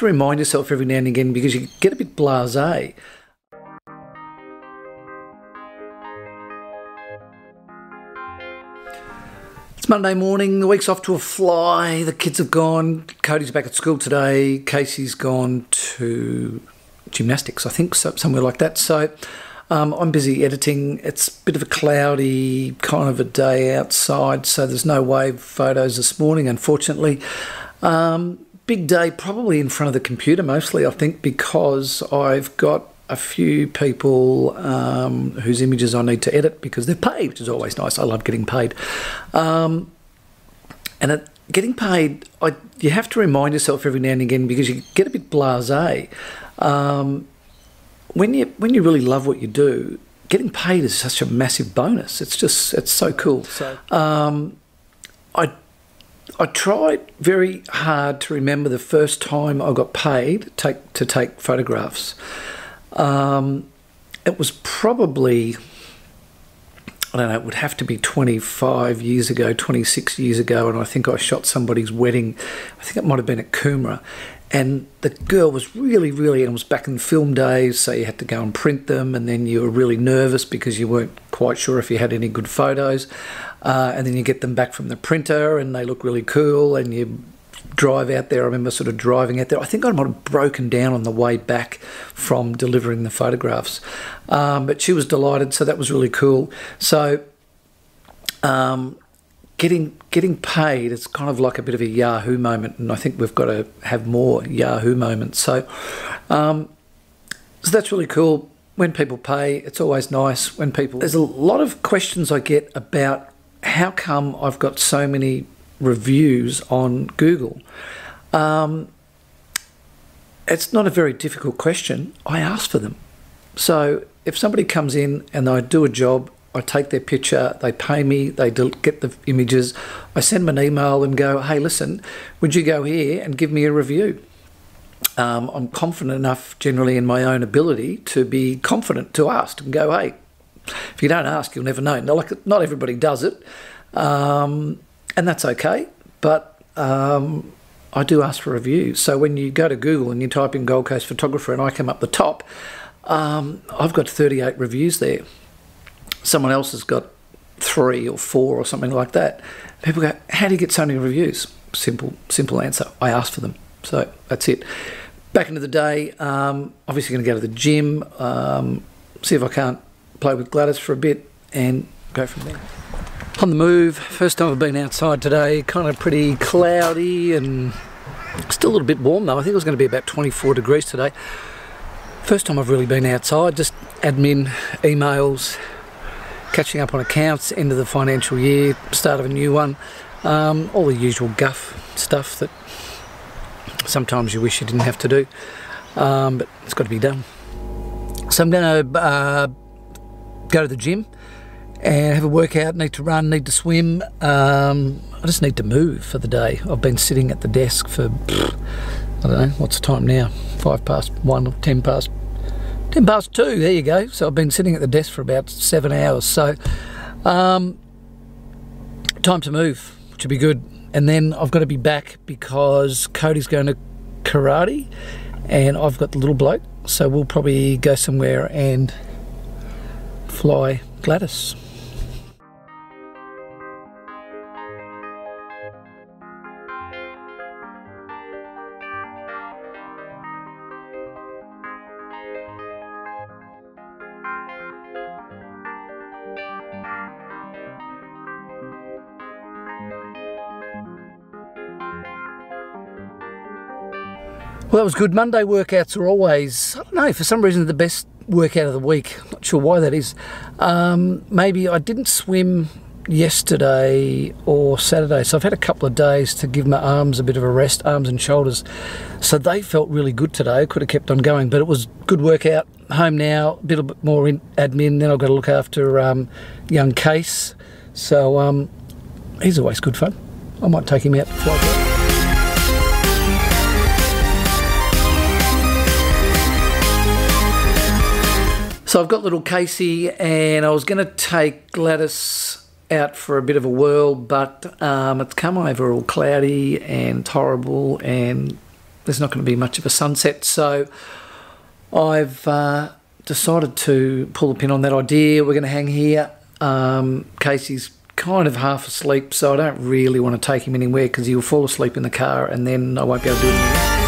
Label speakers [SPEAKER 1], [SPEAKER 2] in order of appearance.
[SPEAKER 1] to remind yourself every now and again because you get a bit blasé. It's Monday morning, the week's off to a fly, the kids have gone, Cody's back at school today, Casey's gone to gymnastics, I think, somewhere like that. So I'm busy editing. It's a bit of a cloudy kind of a day outside, so there's no wave photos this morning, unfortunately. Big day probably in front of the computer mostly, I think, because I've got a few people whose images I need to edit because they're paid, which is always nice. I love getting paid. Getting paid, you have to remind yourself every now and again because you get a bit blasé. When you really love what you do, getting paid is such a massive bonus. It's so cool. So I tried very hard to remember the first time I got paid to take photographs. It was probably, I don't know, it would have to be 25 years ago, 26 years ago, and I think I shot somebody's wedding. I think it might have been at Coomera. And the girl was really, and it was back in film days, so you had to go and print them, and then you were really nervous because you weren't quite sure if you had any good photos. And then you get them back from the printer, and they look really cool, and you drive out there. I remember sort of driving out there. I think I might have broken down on the way back from delivering the photographs. But she was delighted, so that was really cool. So getting paid, it's kind of like a bit of a Yahoo moment, and I think we've got to have more Yahoo moments. So that's really cool. When people pay, it's always nice when people... There's a lot of questions I get about how come I've got so many reviews on Google. It's not a very difficult question. I ask for them. So if somebody comes in and I do a job, I take their picture, they pay me, they get the images, I send them an email and go, hey, listen, would you go here and give me a review? I'm confident enough generally in my own ability to be confident to ask and go, hey, if you don't ask, you'll never know. Not everybody does it, and that's okay, but I do ask for reviews. So when you go to Google and you type in Gold Coast photographer and I come up the top, I've got 38 reviews there. Someone else has got 3 or 4 or something like that. People go, how do you get so many reviews? Simple answer. I ask for them. So that's it. Back into the day, obviously going to go to the gym, see if I can't play with Gladys for a bit and go from there. On the move, first time I've been outside today, kind of pretty cloudy and still a little bit warm though. I think it was going to be about 24 degrees today. First time I've really been outside, just admin, emails, catching up on accounts, end of the financial year, start of a new one, all the usual guff stuff that sometimes you wish you didn't have to do, but it's got to be done. So I'm going to go to the gym and have a workout, need to run, need to swim. I just need to move for the day. I've been sitting at the desk for, I don't know, what's the time now? 5 past 1 or 10 past 2, there you go. So I've been sitting at the desk for about 7 hours. So time to move, which would be good. And then I've got to be back because Cody's going to karate and I've got the little bloke. So we'll probably go somewhere and fly Gladys. Well, that was good. Monday workouts are always, I don't know, for some reason the best workout of the week. Not sure why that is. Maybe I didn't swim yesterday or Saturday, so I've had a couple of days to give my arms a bit of a rest, arms and shoulders. So they felt really good today. I could have kept on going, but it was good workout. Home now, a bit more in admin. Then I've got to look after young Case. So he's always good fun. I might take him out to fly out. So I've got little Casey and I was going to take Gladys out for a bit of a whirl, but it's come over all cloudy and horrible and there's not going to be much of a sunset. So I've decided to pull the pin on that idea. We're going to hang here. Casey's kind of half asleep, so I don't really want to take him anywhere because he'll fall asleep in the car and then I won't be able to do anything.